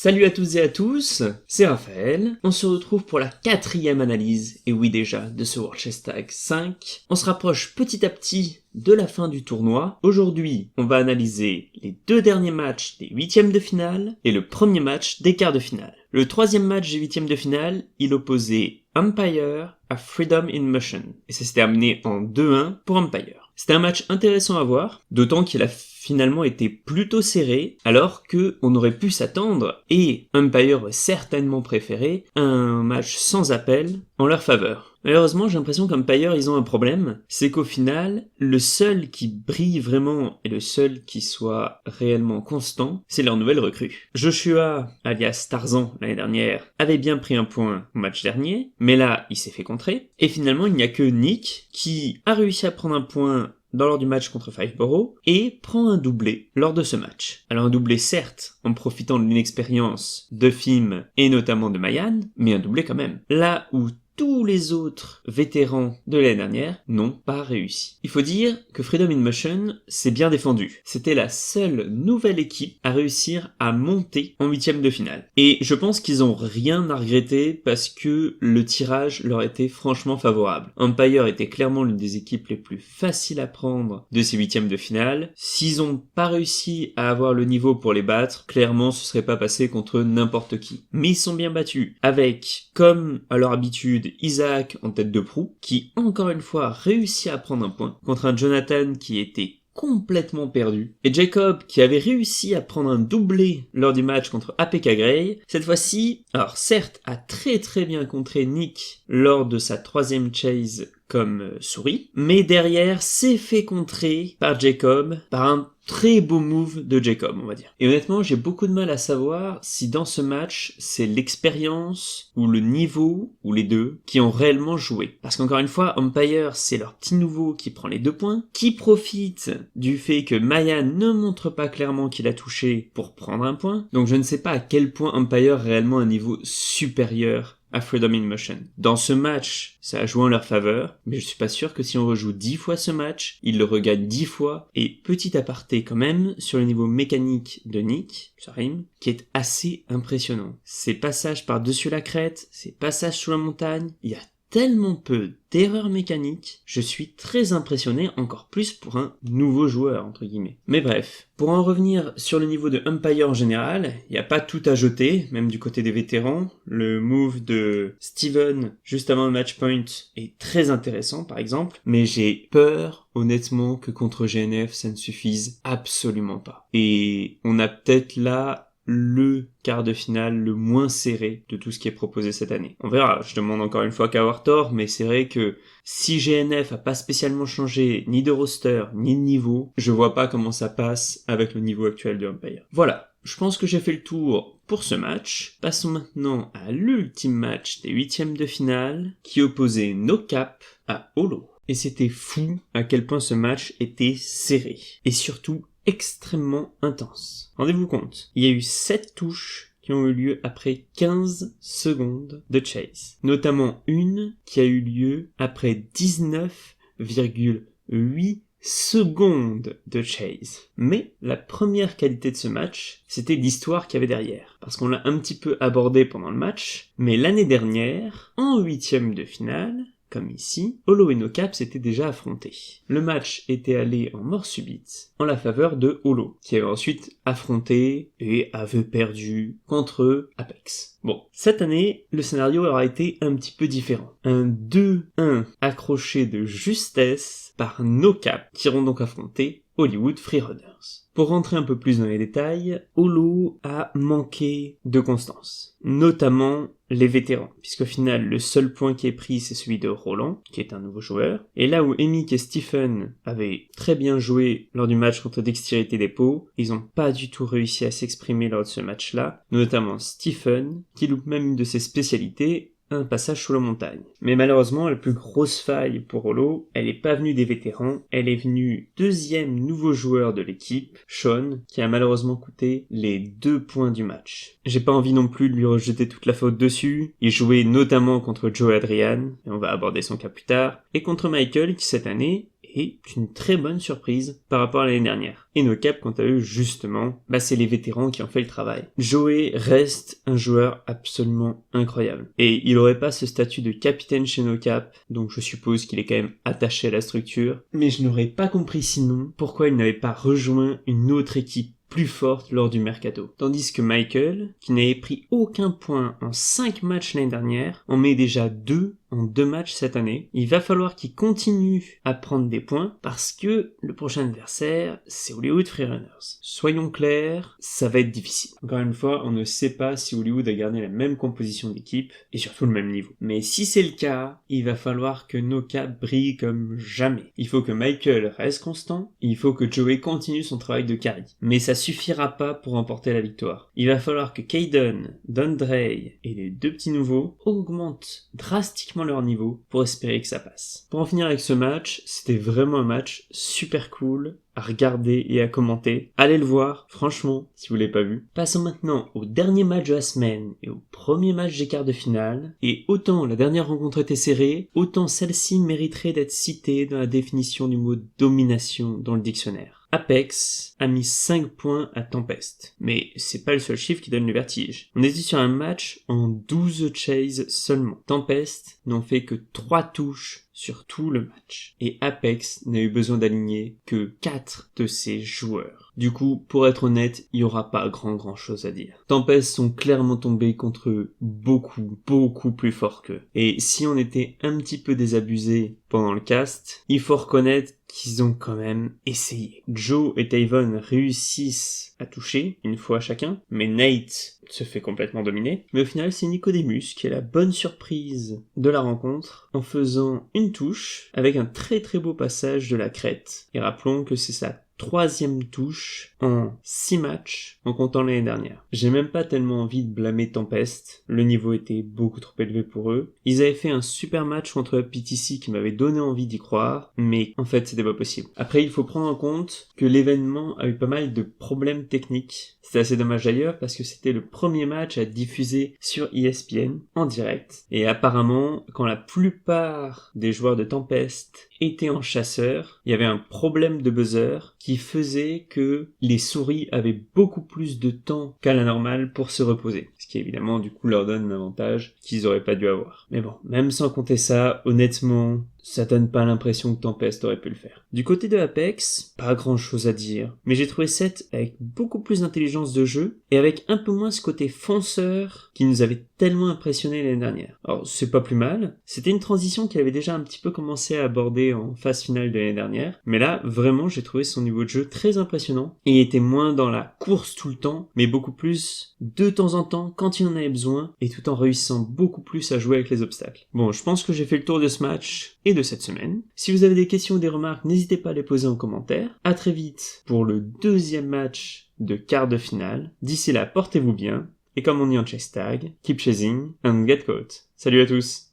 Salut à toutes et à tous, c'est Raphaël. On se retrouve pour la 4e analyse, et oui déjà, de ce World Chess Tag 5. On se rapproche petit à petit de la fin du tournoi. Aujourd'hui, on va analyser les 2 derniers matchs des 8e de finale et le premier match des quarts de finale. Le 3e match des 8e de finale, il opposait Empire à Freedom in Motion, et ça s'est terminé en 2-1 pour Empire. C'était un match intéressant à voir, d'autant qu'il a finalement été plutôt serré, alors que on aurait pu s'attendre, et Empire aurait certainement préféré, un match sans appel en leur faveur. Malheureusement, j'ai l'impression qu'Empire, ils ont un problème, c'est qu'au final, le seul qui brille vraiment et le seul qui soit réellement constant, c'est leur nouvelle recrue. Joshua, alias Tarzan, l'année dernière, avait bien pris un point au match dernier, mais là, il s'est fait contrer, et finalement, il n'y a que Nick qui a réussi à prendre un point lors du match contre Fiveborough, et prend un doublé lors de ce match. Alors un doublé certes, en profitant de l'inexpérience de Fim et notamment de Mayan, mais un doublé quand même. Là où tous les autres vétérans de l'année dernière n'ont pas réussi. Il faut dire que Freedom in Motion s'est bien défendu. C'était la seule nouvelle équipe à réussir à monter en 8e de finale. Et je pense qu'ils ont rien à regretter parce que le tirage leur était franchement favorable. Empire était clairement l'une des équipes les plus faciles à prendre de ces 8e de finale. S'ils ont pas réussi à avoir le niveau pour les battre, clairement ce serait pas passé contre n'importe qui. Mais ils sont bien battus avec, comme à leur habitude, Isaac en tête de proue, qui encore une fois réussit à prendre un point contre un Jonathan qui était complètement perdu, et Jacob qui avait réussi à prendre un doublé lors du match contre APK Grey, cette fois-ci, alors certes a très bien contré Nick lors de sa 3e chase comme souris, mais derrière s'est fait contrer par Jacob, par un très beau move de Jacob, on va dire. Et honnêtement, j'ai beaucoup de mal à savoir si dans ce match, c'est l'expérience, ou le niveau, ou les deux, qui ont réellement joué. Parce qu'encore une fois, Empire, c'est leur petit nouveau qui prend les 2 points, qui profite du fait que Maya ne montre pas clairement qu'il a touché pour prendre un point. Donc je ne sais pas à quel point Empire a réellement un niveau supérieur à Freedom in Motion. Dans ce match, ça a joué en leur faveur, mais je suis pas sûr que si on rejoue 10 fois ce match, ils le regagnent 10 fois, et petit aparté quand même, sur le niveau mécanique de Nick, ça rime, qui est assez impressionnant. Ces passages par-dessus la crête, ces passages sous la montagne, il y a tellement peu d'erreurs mécaniques, je suis très impressionné, encore plus pour un nouveau joueur, entre guillemets. Mais bref, pour en revenir sur le niveau de Empire en général, il n'y a pas tout à jeter, même du côté des vétérans. Le move de Steven, juste avant le match point, est très intéressant, par exemple, mais j'ai peur, honnêtement, que contre GNF, ça ne suffise absolument pas. Et on a peut-être là le quart de finale le moins serré de tout ce qui est proposé cette année. On verra, je demande encore une fois qu'à avoir tort, mais c'est vrai que si GNF a pas spécialement changé ni de roster, ni de niveau, je vois pas comment ça passe avec le niveau actuel de Empire. Voilà, je pense que j'ai fait le tour pour ce match. Passons maintenant à l'ultime match des 8e de finale, qui opposait NoCap à Holo. Et c'était fou à quel point ce match était serré. Et surtout, extrêmement intense. Rendez-vous compte, il y a eu 7 touches qui ont eu lieu après 15 secondes de chase. Notamment une qui a eu lieu après 19,8 secondes de chase. Mais la première qualité de ce match, c'était l'histoire qu'il y avait derrière. Parce qu'on l'a un petit peu abordé pendant le match, mais l'année dernière, en 8e de finale, comme ici, Holo et NoCap s'étaient déjà affrontés. Le match était allé en mort subite, en la faveur de Holo, qui avait ensuite affronté et avait perdu contre Apex. Bon, cette année, le scénario aura été un petit peu différent. Un 2-1 accroché de justesse par NoCap, qui iront donc affronter Hollywood Freerunners. Pour rentrer un peu plus dans les détails, Holo a manqué de constance, notamment les vétérans, puisqu'au final, le seul point qui est pris, c'est celui de Roland, qui est un nouveau joueur, et là où Emic et Stephen avaient très bien joué lors du match contre Dextérité Dépôt, ils n'ont pas du tout réussi à s'exprimer lors de ce match-là, notamment Stephen, qui loupe même une de ses spécialités, un passage sous la montagne. Mais malheureusement, la plus grosse faille pour Holo, elle est pas venue des vétérans, elle est venue 2e nouveau joueur de l'équipe, Sean, qui a malheureusement coûté les 2 points du match. J'ai pas envie non plus de lui rejeter toute la faute dessus, il jouait notamment contre Joe Adrian, et on va aborder son cas plus tard, et contre Michael qui cette année est une très bonne surprise par rapport à l'année dernière. Et NoCap, quant à eux, justement, c'est les vétérans qui ont fait le travail. Joey reste un joueur absolument incroyable. Et il aurait pas ce statut de capitaine chez NoCap, donc je suppose qu'il est quand même attaché à la structure. Mais je n'aurais pas compris sinon pourquoi il n'avait pas rejoint une autre équipe plus forte lors du mercato. Tandis que Michael, qui n'avait pris aucun point en 5 matchs l'année dernière, en met déjà 2 en 2 matchs cette année. Il va falloir qu'il continue à prendre des points parce que le prochain adversaire, c'est Hollywood Freerunners. Soyons clairs, ça va être difficile. Encore une fois, on ne sait pas si Hollywood a gardé la même composition d'équipe et surtout le même niveau. Mais si c'est le cas, il va falloir que NoCap brille comme jamais. Il faut que Michael reste constant, il faut que Joey continue son travail de carry. Mais ça suffira pas pour remporter la victoire. Il va falloir que Caden, Dondre et les 2 petits nouveaux augmentent drastiquement leur niveau pour espérer que ça passe. Pour en finir avec ce match, c'était vraiment un match super cool à regarder et à commenter. Allez le voir, franchement, si vous l'avez pas vu. Passons maintenant au dernier match de la semaine et au premier match des quarts de finale. Et autant la dernière rencontre était serrée, autant celle-ci mériterait d'être citée dans la définition du mot domination dans le dictionnaire. Apex a mis 5 points à Tempest. Mais c'est pas le seul chiffre qui donne le vertige. On était sur un match en 12 chases seulement. Tempest n'ont fait que 3 touches sur tout le match. Et Apex n'a eu besoin d'aligner que 4 de ses joueurs. Du coup, pour être honnête, il y aura pas grand chose à dire. Tempest sont clairement tombés contre eux beaucoup plus forts qu'eux. Et si on était un petit peu désabusé pendant le cast, il faut reconnaître qu'ils ont quand même essayé. Joe et Tavon réussissent à toucher une fois chacun, mais Nate se fait complètement dominer. Mais au final, c'est Nicodemus qui est la bonne surprise de la rencontre en faisant une touche avec un très beau passage de la crête. Et rappelons que c'est sa 3e touche en 6 matchs en comptant l'année dernière. J'ai même pas tellement envie de blâmer Tempest, le niveau était beaucoup trop élevé pour eux. Ils avaient fait un super match contre la PTC qui m'avait donné envie d'y croire, mais en fait c'était pas possible. Après il faut prendre en compte que l'événement a eu pas mal de problèmes techniques. C'était assez dommage d'ailleurs parce que c'était le premier match à diffuser sur ESPN en direct. Et apparemment, quand la plupart des joueurs de Tempest étaient en chasseur, il y avait un problème de buzzer qui faisait que les souris avaient beaucoup plus de temps qu'à la normale pour se reposer. Ce qui évidemment du coup leur donne un avantage qu'ils auraient pas dû avoir. Mais bon, même sans compter ça, honnêtement, ça donne pas l'impression que Tempest aurait pu le faire. Du côté de Apex, pas grand chose à dire, mais j'ai trouvé Seth avec beaucoup plus d'intelligence de jeu et avec un peu moins ce côté fonceur qui nous avait tellement impressionné l'année dernière. Alors c'est pas plus mal, c'était une transition qu'il avait déjà un petit peu commencé à aborder en phase finale de l'année dernière, mais là vraiment j'ai trouvé son niveau de jeu très impressionnant et il était moins dans la course tout le temps, mais beaucoup plus de temps en temps quand il en avait besoin et tout en réussissant beaucoup plus à jouer avec les obstacles. Bon, je pense que j'ai fait le tour de ce match et de cette semaine. Si vous avez des questions ou des remarques, n'hésitez pas à les poser en commentaire. À très vite pour le 2e match de quart de finale. D'ici là, portez-vous bien. Et comme on dit en chess tag, keep chasing and get caught. Salut à tous!